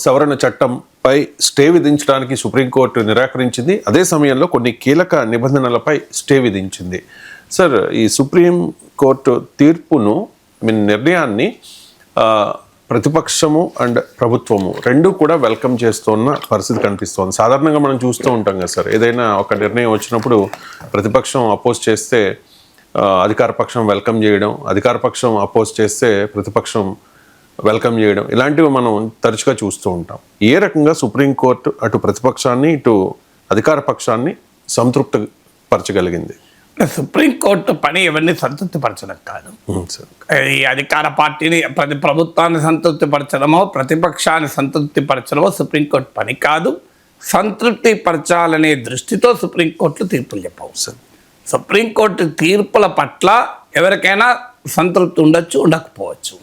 సవరణ చట్టంపై stay విధించడానికి supreme court నిరాకరించింది. అదే సమయంలో కొన్ని కీలక నిబంధనలపై స్టే విధించింది. సార్, ఈ సుప్రీంకోర్టు తీర్పును నిర్ణయాన్ని ప్రతిపక్షము అండ్ ప్రభుత్వము రెండు కూడా వెల్కమ్ చేస్తున్న పరిస్థితి కనిపిస్తోంది. సాధారణంగా మనం చూస్తూ ఉంటాం కదా సార్, ఏదైనా ఒక నిర్ణయం వచ్చినప్పుడు ప్రతిపక్షం అపోజ్ చేస్తే అధికార పక్షం వెల్కమ్ చేయడం, అధికార పక్షం అపోజ్ చేస్తే ప్రతిపక్షం వెల్కమ్ చేయడం, ఇలాంటివి మనం తరచుగా చూస్తూ ఉంటాం. ఏ రకంగా సుప్రీంకోర్టు అటు ప్రతిపక్షాన్ని ఇటు అధికార పక్షాన్ని సంతృప్తిపరచగలిగింది? సుప్రీంకోర్టు పని ఎవరిని సంతృప్తిపరచడం కాదు. ఈ అధికార పార్టీని ప్రభుత్వాన్ని సంతృప్తిపరచడమో ప్రతిపక్షాన్ని సంతృప్తిపరచడమో సుప్రీంకోర్టు పని కాదు. సంతృప్తిపరచాలనే దృష్టితో సుప్రీంకోర్టులు తీర్పులు చెప్పవు. సుప్రీంకోర్టు తీర్పుల పట్ల ఎవరికైనా సంతృప్తి ఉండొచ్చు, ఉండకపోవచ్చు.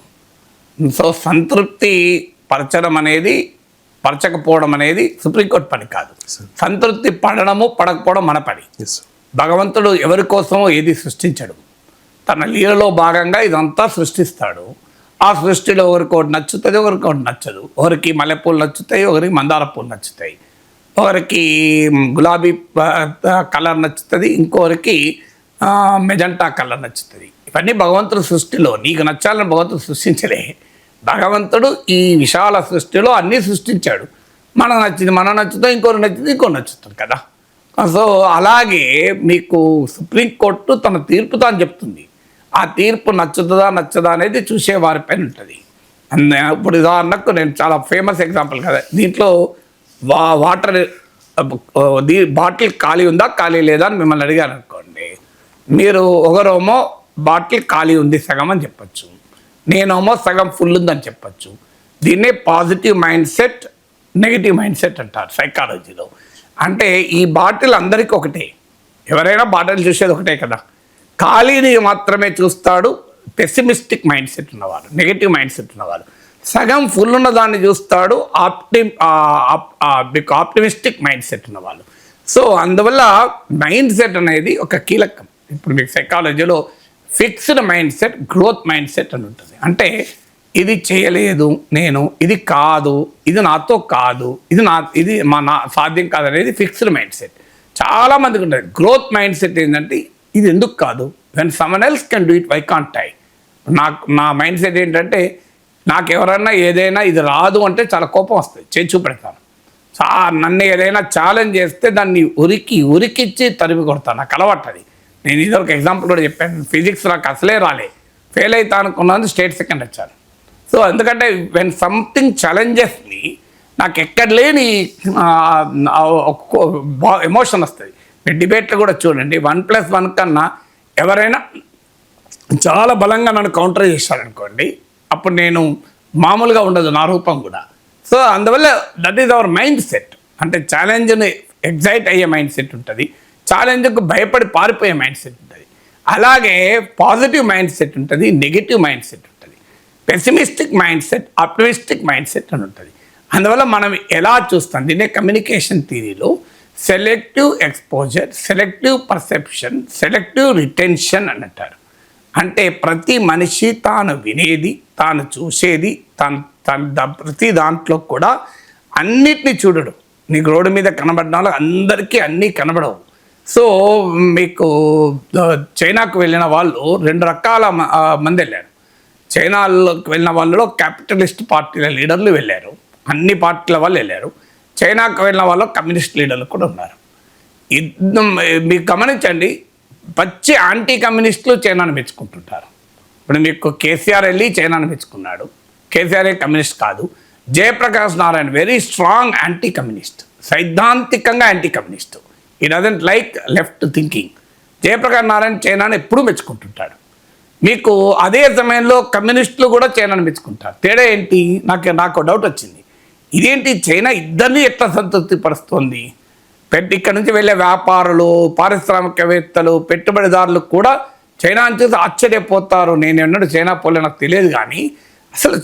సో సంతృప్తి పరచడం అనేది, పరచకపోవడం అనేది సుప్రీంకోర్టు పని కాదు. సంతృప్తి పడడము పడకపోవడం మన పని. భగవంతుడు ఎవరి కోసమో ఏది సృష్టించడు, తన లీలలో భాగంగా ఇదంతా సృష్టిస్తాడు. ఆ సృష్టిలో ఒకరికి ఒకటి నచ్చుతుంది, ఒకరికి ఒకటి నచ్చదు. ఒకరికి మల్లెపూలు నచ్చుతాయి, ఒకరికి మందార పూలు నచ్చుతాయి, ఒకరికి గులాబీ కలర్ నచ్చుతుంది, ఇంకొకరికి మెజంటా కలర్ నచ్చుతుంది. ఇవన్నీ భగవంతుడు సృష్టిలో నీకు నచ్చాలని భగవంతుడు సృష్టించలే. భగవంతుడు ఈ విశాల సృష్టిలో అన్నీ సృష్టించాడు. మనకు నచ్చింది మనం నచ్చుతాం, ఇంకోటి నచ్చింది ఇంకోటి నచ్చుతుంది కదా. సో అలాగే మీకు సుప్రీంకోర్టు తన తీర్పు తాను చెప్తుంది. ఆ తీర్పు నచ్చుతుందా నచ్చదా అనేది చూసే వారిపైన ఉంటుంది. ఇప్పుడు ఉదాహరణకు నేను చాలా ఫేమస్ ఎగ్జాంపుల్ కదా, దీంట్లో వాటర్ బాటిల్ ఖాళీ ఉందా ఖాళీ లేదా అని మిమ్మల్ని అడిగాను అనుకోండి, మీరు ఒకరేమో బాటిల్ ఖాళీ ఉంది సగం అని చెప్పచ్చు, నేనేమో సగం ఫుల్ ఉందని చెప్పచ్చు. దీన్నే positive mind set, negative mind set అంటారు సైకాలజీలో. అంటే ఈ బాటిల్ అందరికీ ఒకటే, ఎవరైనా బాటిల్ చూసేది ఒకటే కదా. ఖాళీని మాత్రమే చూస్తాడు పెసిమిస్టిక్ మైండ్ సెట్ ఉన్నవాడు, నెగిటివ్ మైండ్ సెట్ ఉన్నవాడు. సగం ఫుల్ ఉన్న దాన్ని చూస్తాడు మీకు ఆప్టిమిస్టిక్ మైండ్ సెట్ ఉన్నవాళ్ళు. సో అందువల్ల మైండ్ సెట్ అనేది ఒక కీలకం. ఇప్పుడు మీకు సైకాలజీలో fixed mind set, growth mind set అని ఉంటుంది. అంటే ఇది చేయలేదు నేను, ఇది కాదు, ఇది నాతో కాదు, ఇది సాధ్యం కాదనేది ఫిక్స్డ్ మైండ్ సెట్. చాలామందికి ఉంటుంది. గ్రోత్ మైండ్ సెట్ ఏంటంటే ఇది ఎందుకు కాదు, when someone else can do it why can't I. నా మైండ్ సెట్ ఏంటంటే నాకు ఎవరన్నా ఏదైనా ఇది రాదు అంటే చాలా కోపం వస్తుంది, చేసి చూపెడతాను. నన్ను ఏదైనా ఛాలెంజ్ చేస్తే దాన్ని ఉరికిచ్చి తరిమి కొడతాను. నాకు అలవాటు అది. నేను ఇదొక ఎగ్జాంపుల్ కూడా చెప్పాను. ఫిజిక్స్ నాకు అసలే రాలే, ఫెయిల్ అవుతా అనుకున్నాను, స్టేట్ సెకండ్ వచ్చాను. సో ఎందుకంటే వెన్ సంథింగ్ ఛాలెంజెస్ మీ, నాకు ఎక్కడ లేని ఎమోషన్ వస్తుంది. మీరు డిబేట్లో కూడా చూడండి, 1+1 కన్నా ఎవరైనా చాలా బలంగా నన్ను కౌంటర్ చేశారనుకోండి, అప్పుడు నేను మామూలుగా ఉండదు నా రూపం కూడా. సో అందువల్ల that is our mind set. అంటే ఛాలెంజ్ని ఎగ్జైట్ అయ్యే మైండ్ సెట్ ఉంటుంది, ఛాలెంజ్కు భయపడి పారిపోయే మైండ్ సెట్ ఉంటుంది. అలాగే పాజిటివ్ మైండ్ సెట్ ఉంటుంది, నెగిటివ్ మైండ్ సెట్ ఉంటుంది, pessimistic mind set, optimistic mind set అని ఉంటుంది. అందువల్ల మనం ఎలా చూస్తాం, దీన్నే కమ్యూనికేషన్ థియరీలో selective exposure, selective perception, selective retention అని అంటారు. అంటే ప్రతి మనిషి తాను వినేది, తాను చూసేది, ప్రతి దాంట్లో కూడా అన్నిటినీ చూడడు. నీకు రోడ్డు మీద కనబడిన వాళ్ళు అందరికీ అన్నీ కనబడవు. సో మీకు చైనాకు వెళ్ళిన వాళ్ళు 2 రకాల మంది వెళ్ళారు. చైనాలోకి వెళ్ళిన వాళ్ళలో క్యాపిటలిస్ట్ పార్టీల లీడర్లు వెళ్ళారు, అన్ని పార్టీల వాళ్ళు వెళ్ళారు. చైనాకు వెళ్ళిన వాళ్ళు కమ్యూనిస్ట్ లీడర్లు కూడా ఉన్నారు. మీకు గమనించండి, పచ్చి యాంటీ కమ్యూనిస్టులు చైనాను మెచ్చుకుంటుంటారు. ఇప్పుడు మీకు కేసీఆర్ వెళ్ళి చైనాను మెచ్చుకున్నాడు. కేసీఆర్ కమ్యూనిస్ట్ కాదు. Jayaprakash Narayan very strong anti communist, సైద్ధాంతికంగా anti communist. He doesn't like left thinking. Jayaprakash Narayan చైనాను ఎప్పుడూ మెచ్చుకుంటుంటాడు. మీకు అదే సమయంలో కమ్యూనిస్టులు కూడా చైనాను మెచ్చుకుంటారు. తేడా ఏంటి? నాకు డౌట్ వచ్చింది, ఇదేంటి చైనా ఇద్దరిని ఎట్లా సంతృప్తిపరుస్తుంది? ఇక్కడ నుంచి వెళ్ళే వ్యాపారులు, పారిశ్రామికవేత్తలు, పెట్టుబడిదారులు కూడా చైనా చూసి ఆశ్చర్యపోతారు. నేను ఎన్నడూ చైనా పోలే, నాకు తెలియదు, కానీ అసలు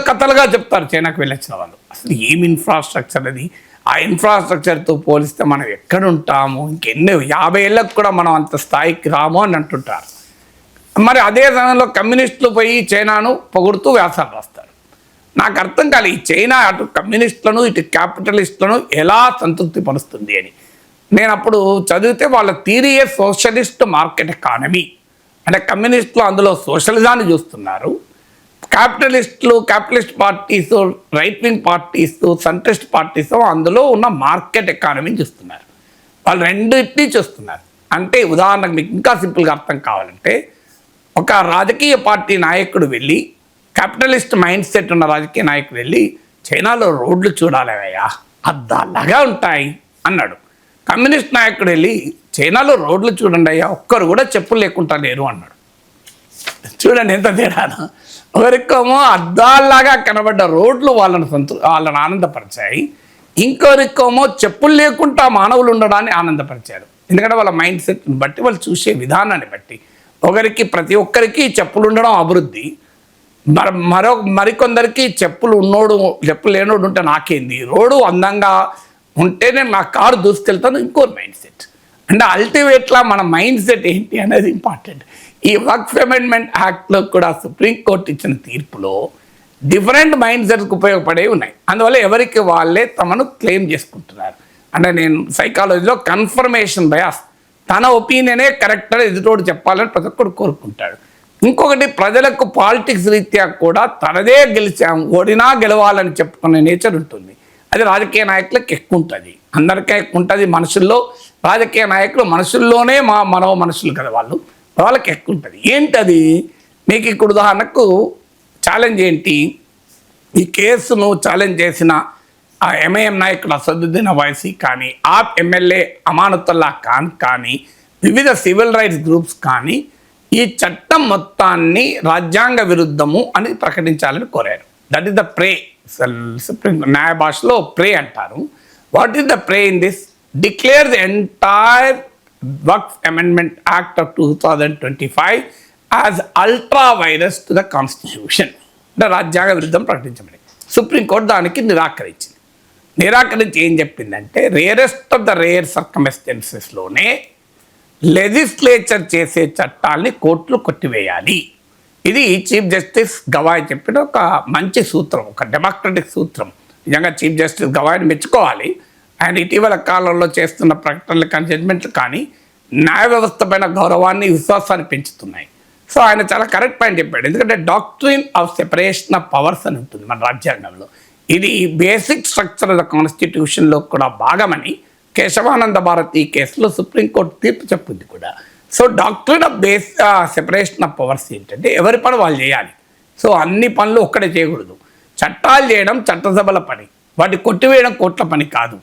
కథలుగా చెప్తారు చైనాకు వెళ్ళొచ్చిన వాళ్ళు. అసలు ఏం ఇన్ఫ్రాస్ట్రక్చర్ అది, ఆ ఇన్ఫ్రాస్ట్రక్చర్తో పోలిస్తే మనం ఎక్కడ ఉంటాము, ఇంకెన్నో 50 ఏళ్ళకు కూడా మనం అంత స్థాయికి రాము అని అంటుంటారు. మరి అదే సమయంలో కమ్యూనిస్టులు పోయి చైనాను పొగుడుతూ వ్యాసాలు రాస్తారు. నాకు అర్థం కాలేదు ఈ చైనా అటు కమ్యూనిస్టులను ఇటు క్యాపిటలిస్టులను ఎలా సంతృప్తి పరుస్తుంది అని. నేను అప్పుడు చదివితే వాళ్ళ థియరీయే సోషలిస్ట్ మార్కెట్ ఎకానమీ, అంటే కమ్యూనిస్టులు అందులో సోషలిజాన్ని చూస్తున్నారు, capitalist parties, right wing parties, centrist parties అందులో ఉన్న మార్కెట్ ఎకానమీని చూస్తున్నారు. వాళ్ళు రెండింటినీ చూస్తున్నారు. అంటే ఉదాహరణకు మీకు ఇంకా సింపుల్గా అర్థం కావాలంటే, ఒక రాజకీయ పార్టీ నాయకుడు వెళ్ళి, క్యాపిటలిస్ట్ మైండ్ సెట్ ఉన్న రాజకీయ నాయకుడు వెళ్ళి చైనాలో రోడ్లు చూడాలవయ్యా అద్దాలాగా ఉంటాయి అన్నాడు. కమ్యూనిస్ట్ నాయకుడు వెళ్ళి చైనాలో రోడ్లు చూడండి అయ్యా ఒక్కరు కూడా చెప్పులు లేకుండా లేరు అన్నాడు. చూడండి ఎంత తేడాను. ఒకరికేమో అద్దాల్లాగా కనబడ్డ రోడ్లు వాళ్ళని ఆనందపరిచాయి, ఇంకొకరికేమో చెప్పులు లేకుండా మానవులు ఉండడాన్ని ఆనందపరిచారు. ఎందుకంటే వాళ్ళ మైండ్ సెట్ని బట్టి, వాళ్ళు చూసే విధానాన్ని బట్టి. ప్రతి ఒక్కరికి చెప్పులు ఉండడం అభివృద్ధి, మరికొందరికి చెప్పులు లేనోడు ఉంటే నాకేంది, రోడ్డు అందంగా ఉంటేనే నా కారు దూసుకెళ్తాను ఇంకోటి మైండ్ సెట్. అంటే అల్టిమేట్లా మన మైండ్ సెట్ ఏంటి అనేది ఇంపార్టెంట్. ఈ వక్ఫ్ అమెండ్మెంట్ యాక్ట్లో కూడా సుప్రీంకోర్టు ఇచ్చిన తీర్పులో డిఫరెంట్ మైండ్ సెట్కి ఉపయోగపడే ఉన్నాయి. అందువల్ల ఎవరికి వాళ్ళే తమను క్లెయిమ్ చేసుకుంటున్నారు. అంటే నేను సైకాలజీలో కన్ఫర్మేషన్ బయాస్, తన ఒపీనియనే కరెక్ట్ అని ఎదుటోడు చెప్పాలని ప్రతి ఒక్కరు కోరుకుంటాడు. ఇంకొకటి, ప్రజలకు పాలిటిక్స్ రీత్యా కూడా తనదే ఓడినా గెలవాలని చెప్పుకునే నేచర్ ఉంటుంది. అది రాజకీయ నాయకులకు ఎక్కువ ఉంటుంది, అందరికీ ఎక్కువ ఉంటుంది. మనుషుల్లో రాజకీయ నాయకులు మనుషుల్లోనే మనో మనుషులు కదా వాళ్ళకి ఎక్కువ ఉంటుంది. ఏంటది? మీకు ఇక్కడ ఉదాహరణకు ఛాలెంజ్ ఏంటి, ఈ కేసును ఛాలెంజ్ చేసిన ఆ ఎంఐఎం నాయకుడు అసదుద్దీన్ ఓవైసీ కానీ, ఆప్ ఎమ్మెల్యే అమానతుల్లా ఖాన్ కానీ, వివిధ సివిల్ రైట్స్ గ్రూప్స్ కానీ ఈ చట్టం మొత్తాన్ని రాజ్యాంగ విరుద్ధము అని ప్రకటించాలని కోరారు. That is the pray. Supreme న్యాయ భాషలో ప్రే అంటారు. What is the pray in this? Declare the entire Waqf amendment act of 2025 as ultra vires to the constitution. అంటే రాజ్యాంగ విరుద్ధం ప్రకటించబడింది. సుప్రీంకోర్టు దానికి నిరాకరించి ఏం చెప్పిందంటే, రేరెస్ట్ ఆఫ్ ద రేర్ సర్కమ్స్టెన్సెస్లోనే లెజిస్లేచర్ చేసే చట్టాలని కోర్టులు కొట్టివేయాలి. ఇది చీఫ్ జస్టిస్ గవాయ్ చెప్పిన ఒక మంచి సూత్రం, ఒక డెమోక్రటిక్ సూత్రం. నిజంగా చీఫ్ జస్టిస్ గవాయ్ని మెచ్చుకోవాలి. ఆయన ఇటీవల కాలంలో చేస్తున్న ప్రకటనలు కానీ, జడ్మెంట్లు కానీ న్యాయ వ్యవస్థ పైన గౌరవాన్ని, విశ్వాసాన్ని పెంచుతున్నాయి. సో ఆయన చాలా కరెక్ట్ పాయింట్ చెప్పాడు. ఎందుకంటే doctrine of separation of powers అని ఉంటుంది మన రాజ్యాంగంలో. ఇది బేసిక్ స్ట్రక్చర్ ఆఫ్ ద కాన్స్టిట్యూషన్లో కూడా భాగమని కేశవానంద భారతి కేసులో సుప్రీంకోర్టు తీర్పు చెప్పింది కూడా. So doctrine of separation of powers ఏంటంటే, ఎవరి పని వాళ్ళు చేయాలి. సో అన్ని పనులు ఒక్కడే చేయకూడదు. చట్టాలు చేయడం చట్టసభల పని, వాటి కొట్టివేయడం కోర్టుల పని కాదు.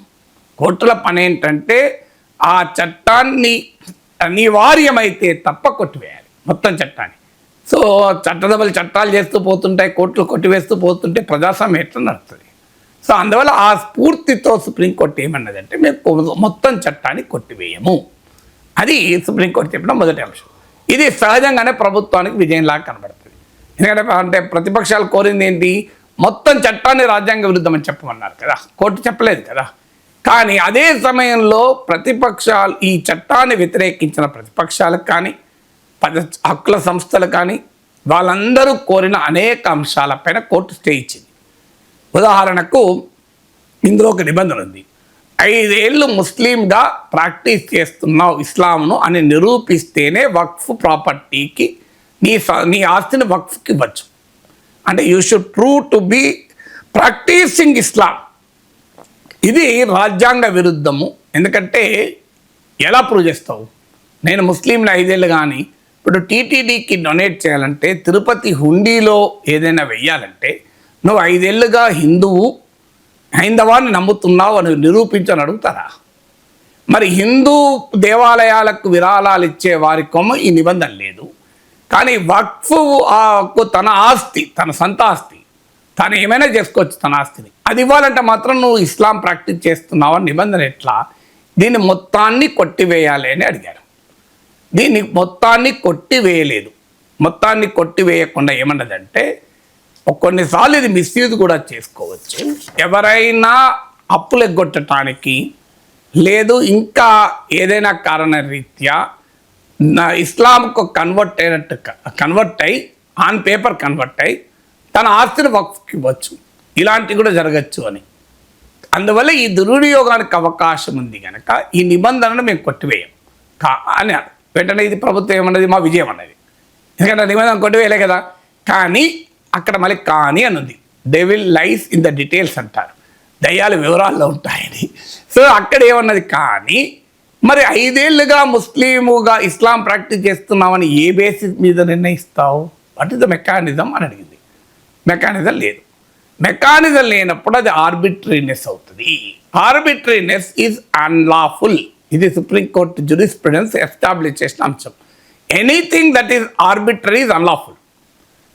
కోర్టుల పని ఏంటంటే ఆ చట్టాన్ని అనివార్యమైతే తప్ప కొట్టివేయాలి మొత్తం చట్టాన్ని. సో చట్టసభలు చట్టాలు చేస్తూ పోతుంటాయి, కోర్టులు కొట్టివేస్తూ పోతుంటే ప్రజాస్వామ్యం ఎట్లా నడుస్తుంది? సో అందువల్ల ఆ స్ఫూర్తితో సుప్రీంకోర్టు ఏమన్నదంటే, మేము మొత్తం చట్టాన్ని కొట్టివేయము. అది సుప్రీంకోర్టు చెప్పిన మొదటి అంశం. ఇది సహజంగానే ప్రభుత్వానికి విజయంలాగా కనబడుతుంది. ఎందుకంటే ప్రతిపక్షాలు కోరింది ఏంటి? మొత్తం చట్టాన్ని రాజ్యాంగ విరుద్ధమని చెప్పమన్నారు కదా, కోర్టు చెప్పలేదు కదా. కానీ అదే సమయంలో ప్రతిపక్షాలు, ఈ చట్టాన్ని వ్యతిరేకించిన ప్రతిపక్షాలకు కానీ, హక్కుల సంస్థలు కానీ, వాళ్ళందరూ కోరిన అనేక అంశాలపైన కోర్టు స్టే ఇచ్చింది. ఉదాహరణకు ఇందులో ఒక నిబంధన ఉంది, 5 ఏళ్ళు ముస్లింగా ప్రాక్టీస్ చేస్తున్నావు ఇస్లాంను అని నిరూపిస్తేనే వక్ఫ్ ప్రాపర్టీకి నీ ఆస్తిని వక్ఫ్కి ఇవ్వచ్చు. అంటే you should prove to be practising Islam. ఇది రాజ్యాంగ విరుద్ధము. ఎందుకంటే ఎలా ప్రూవ్ చేస్తావు? నేను ముస్లింలు 5 ఏళ్ళు కానీ ఇప్పుడు టీటీడీకి డొనేట్ చేయాలంటే, తిరుపతి హుండీలో ఏదైనా వెయ్యాలంటే నువ్వు 5 ఏళ్ళుగా హైందవాన్ని నమ్ముతున్నావు అని నిరూపించని అడుగుతారా? మరి హిందూ దేవాలయాలకు విరాళాలు ఇచ్చే వారికేమో ఈ నిబంధన లేదు. కానీ వక్ఫ్ తన ఆస్తి, తన సొంత ఆస్తి, తను ఏమైనా చేసుకోవచ్చు తన ఆస్తిని, అది ఇవ్వాలంటే మాత్రం నువ్వు ఇస్లాం ప్రాక్టీస్ చేస్తున్నావు అని నిబంధన ఎట్లా? దీన్ని మొత్తాన్ని కొట్టివేయాలి అని అడిగారు. దీన్ని మొత్తాన్ని కొట్టివేయలేదు. మొత్తాన్ని కొట్టివేయకుండా ఏమన్నదంటే, కొన్నిసార్లు ఇది మిస్యూజ్ కూడా చేసుకోవచ్చు. ఎవరైనా అప్పులు ఎగ్గొట్టడానికి, లేదు ఇంకా ఏదైనా కారణ రీత్యా ఇస్లాంకు కన్వర్ట్ అయ్యి ఆన్ పేపర్ కన్వర్ట్ అయ్యి తన ఆస్తిని వక్ఫ్కి ఇవ్వచ్చు. ఇలాంటివి కూడా జరగచ్చు అని. అందువల్ల ఈ దుర్వినియోగానికి అవకాశం ఉంది కనుక ఈ నిబంధనను మేము కొట్టివేయం అని వెంటనే ఇది ప్రభుత్వం ఏమన్నది, మా విజయం అన్నది. ఎందుకంటే నిబంధన కొట్టివేయలే కదా. కానీ అక్కడ మళ్ళీ కానీ అని ఉంది. Devil lies in the details అంటారు, దయ్యాలు వివరాల్లో ఉంటాయని. సో అక్కడ ఏమన్నది, కానీ మరి 5 ఏళ్ళుగా ముస్లిముగా ఇస్లాం ప్రాక్టీస్ చేస్తున్నామని ఏ బేసిస్ మీద నిర్ణయిస్తావు? వాట్ ఇస్ ద మెకానిజం అని అడిగింది. మెకానిజం లేదు. మెకానిజం లేనప్పుడు అది ఆర్బిట్రీనెస్ అవుతుంది. ఆర్బిట్రీనెస్ ఈజ్ అన్లాఫుల్. ఇది సుప్రీంకోర్టు జురిస్ప్రుడెన్స్ ఎస్టాబ్లిష్ చేసిన అంశం. Anything that is arbitrary is unlawful.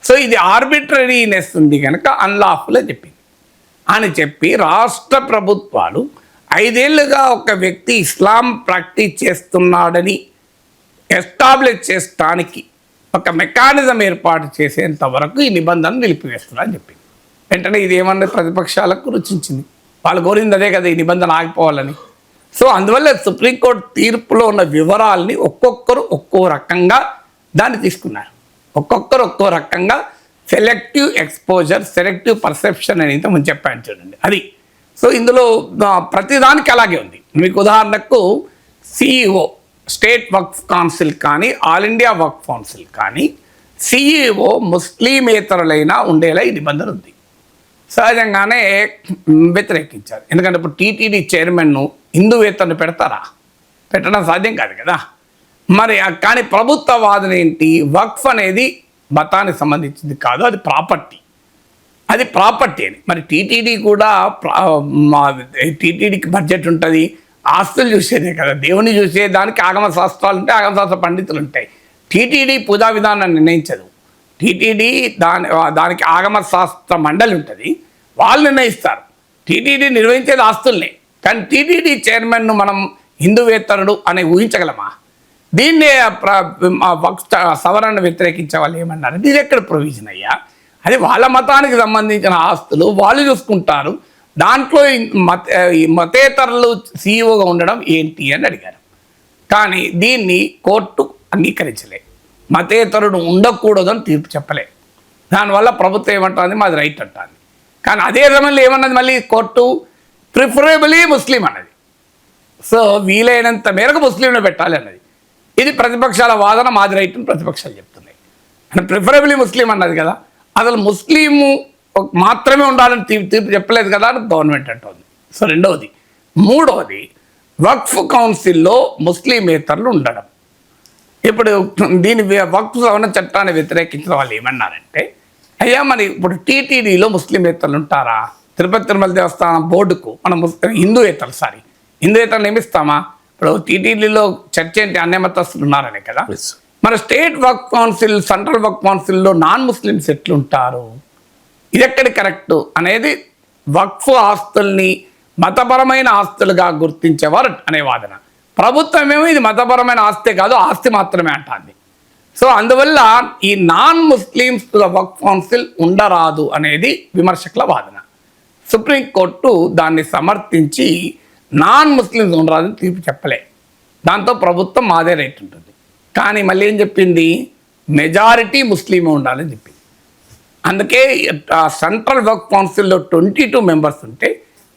So ఇది ఆర్బిట్రరీనెస్ ఉంది కనుక అన్లాఫుల్ అని చెప్పింది. అని చెప్పి రాష్ట్ర ప్రభుత్వాలు 5 ఏళ్ళుగా ఒక వ్యక్తి ఇస్లాం ప్రాక్టీస్ చేస్తున్నాడని ఎస్టాబ్లిష్ చేయడానికి ఒక మెకానిజం ఏర్పాటు చేసేంత వరకు ఈ నిబంధన నిలిపివేస్తున్నారని చెప్పింది. వెంటనే ఇది ఏమన్నా ప్రతిపక్షాలకు రుచించింది. వాళ్ళు కోరింది అదే కదా, ఈ నిబంధన ఆగిపోవాలని. సో అందువల్ల సుప్రీంకోర్టు తీర్పులో ఉన్న వివరాల్ని ఒక్కొక్కరు ఒక్కో రకంగా దాన్ని తీసుకున్నారు. ఒక్కొక్కరు ఒక్కో రకంగా సెలెక్టివ్ ఎక్స్పోజర్, సెలెక్టివ్ పర్సెప్షన్ అని ముందు చెప్పాను చూడండి అది. సో ఇందులో ప్రతిదానికి అలాగే ఉంది. మీకు ఉదాహరణకు సిఇఓ, స్టేట్ వక్ఫ్ కౌన్సిల్ కానీ ఆల్ ఇండియా వక్ఫ్ కౌన్సిల్ కానీ సిఇఓ ముస్లిమేతరులైనా ఉండేలా ఈ నిబంధన ఉంది. సహజంగానే వ్యతిరేకించారు. ఎందుకంటే ఇప్పుడు టీటీడీ చైర్మన్ను హిందూవేత్తర్ను పెడతారా? పెట్టడం సాధ్యం కాదు కదా. మరి కానీ ప్రభుత్వ వాదన ఏంటి? వక్ఫ్ అనేది మతానికి సంబంధించింది కాదు, అది ప్రాపర్టీ, అది ప్రాపర్టీ అని. మరి టీటీడీ కూడా టీటీడీకి బడ్జెట్ ఉంటుంది, ఆస్తులు చూసేదే కదా. దేవుని చూసే దానికి ఆగమ శాస్త్రాలు ఉంటాయి, ఆగమ శాస్త్ర పండితులు ఉంటాయి. టీటీడీ పూజా విధానాన్ని నిర్ణయించదు. టీటీడీ దానికి ఆగమ శాస్త్ర మండలి ఉంటుంది, వాళ్ళు నిర్ణయిస్తారు. టీటీడీ నిర్వహించేది ఆస్తుల్ని. కానీ టీటీడీ చైర్మన్ను మనం హిందూవేత్తరుడు అని ఊహించగలమా? దీన్నే సవరణ వ్యతిరేకించే వాళ్ళు ఏమన్నారు, ఇది ఎక్కడ ప్రొవిజన్ అయ్యా? అది వాళ్ళ మతానికి సంబంధించిన ఆస్తులు వాళ్ళు చూసుకుంటారు, దాంట్లో మతేతరులు సీఈఓగా ఉండడం ఏంటి అని అడిగారు. కానీ దీన్ని కోర్టు అంగీకరించలే. మతేతరుడు ఉండకూడదని తీర్పు చెప్పలే. దానివల్ల ప్రభుత్వం ఏమంటుంది, మాది రైట్ అంటుంది. కానీ అదే సమయంలో ఏమన్నది మళ్ళీ కోర్టు, ప్రిఫరబులీ ముస్లిం అన్నది. సో వీలైనంత మేరకు ముస్లింను పెట్టాలి అన్నది. ఇది ప్రతిపక్షాల వాదన, మాది రైట్ అని ప్రతిపక్షాలు చెప్తున్నాయి. అంటే ప్రిఫరబులీ ముస్లిం అన్నది కదా, అసలు ముస్లిము మాత్రమే ఉండాలని తీర్పు చెప్పలేదు కదా అని గవర్నమెంట్ అంటుంది. సో రెండవది. మూడవది, వక్ఫ్ కౌన్సిల్లో ముస్లిమేతరులు ఉండడం. ఇప్పుడు దీని వక్ఫ్ సవరణ చట్టాన్ని వ్యతిరేకించిన వాళ్ళు ఏమన్నారంటే, అయ్యా మరి ఇప్పుడు టీటీడీలో ముస్లిమేతరులు ఉంటారా? తిరుపతి తిరుమల దేవస్థానం బోర్డుకు మనం హిందూయేతరులు నియమిస్తామా? ఇప్పుడు టీటీడీలో చర్చ ఏంటి, అన్ని మతస్థులు ఉన్నారనే కదా. మన స్టేట్ వక్ఫ్ కౌన్సిల్, సెంట్రల్ వక్ఫ్ కౌన్సిల్లో నాన్ ముస్లిమ్స్ ఎట్లుంటారు? ఇది ఎక్కడి కరెక్టు అనేది వక్ఫ్ ఆస్తుల్ని మతపరమైన ఆస్తులుగా గుర్తించేవారు అనే వాదన. ప్రభుత్వం ఏమో ఇది మతపరమైన ఆస్తే కాదు, ఆస్తి మాత్రమే అంటుంది. సో అందువల్ల ఈ నాన్ ముస్లిమ్స్ వక్ఫ్ కౌన్సిల్ ఉండరాదు అనేది విమర్శకుల వాదన. సుప్రీంకోర్టు దాన్ని సమర్థించి నాన్ ముస్లిమ్స్ ఉండరాదని తీర్పు చెప్పలే. దాంతో ప్రభుత్వం మాదే రైట్ ఉంటుంది. కానీ మళ్ళీ ఏం చెప్పింది, మెజారిటీ ముస్లిమే ఉండాలని చెప్పింది. అందుకే సెంట్రల్ వక్ఫ్ కౌన్సిల్లో 22 మెంబర్స్ ఉంటే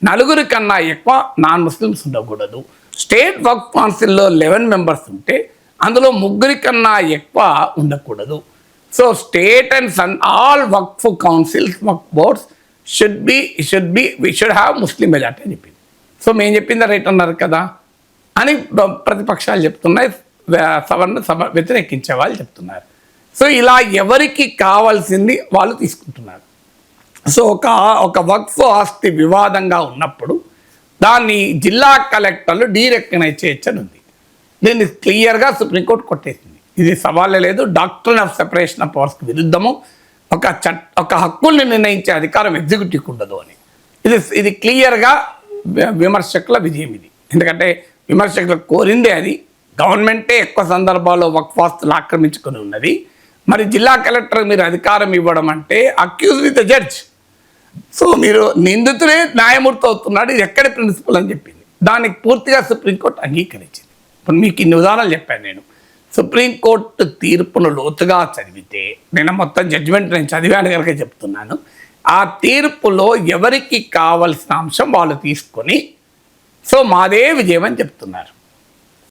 4 కన్నా ఎక్కువ నాన్ ముస్లిమ్స్ ఉండకూడదు. స్టేట్ వక్ఫ్ కౌన్సిల్లో 11 మెంబర్స్ ఉంటే అందులో 3 కన్నా ఎక్కువ ఉండకూడదు. So state and all Waqf councils, Waqf boards should have Muslim majority అని చెప్పింది. సో మేము చెప్పింది రైట్ అన్నారు కదా అని ప్రతిపక్షాలు చెప్తున్నాయి, సభ వ్యతిరేకించే వాళ్ళు చెప్తున్నారు. సో ఇలా ఎవరికి కావాల్సింది వాళ్ళు తీసుకుంటున్నారు. సో ఒక వక్ఫ్ ఆస్తి వివాదంగా ఉన్నప్పుడు దాన్ని జిల్లా కలెక్టర్లు డీరెకగ్నైజ్ చేయొచ్చని ఉంది. దీన్ని క్లియర్గా సుప్రీంకోర్టు కొట్టేసింది. ఇది సవాలే లేదు, డాక్ట్రిన్ ఆఫ్ సెపరేషన్ ఆఫ్ పవర్స్కి విరుద్ధము. ఒక హక్కుల్ని నిర్ణయించే అధికారం ఎగ్జిక్యూటివ్కి ఉండదు అని. ఇది క్లియర్గా విమర్శకుల విజయం ఇది. ఎందుకంటే విమర్శకులు కోరిందే అది. గవర్నమెంటే ఎక్కువ సందర్భాల్లో వక్ఫ్ ఆస్తులు ఆక్రమించుకొని ఉన్నది. మరి జిల్లా కలెక్టర్ మీరు అధికారం ఇవ్వడం అంటే accuse with the judge. So మీరు నిందితులే న్యాయమూర్తి అవుతున్నాడు, ఇది ఎక్కడి ప్రిన్సిపల్ అని చెప్పింది. దానికి పూర్తిగా సుప్రీంకోర్టు అంగీకరించింది. ఇప్పుడు మీకు ఇన్ని ఉదాహరణలు చెప్పాను నేను. సుప్రీంకోర్టు తీర్పును లోతుగా చదివితే, నేను మొత్తం జడ్జిమెంట్ నేను చదివాను కనుక చెప్తున్నాను, ఆ తీర్పులో ఎవరికి కావలసిన అంశం వాళ్ళు తీసుకొని సో మాదే విజయం అని చెప్తున్నారు.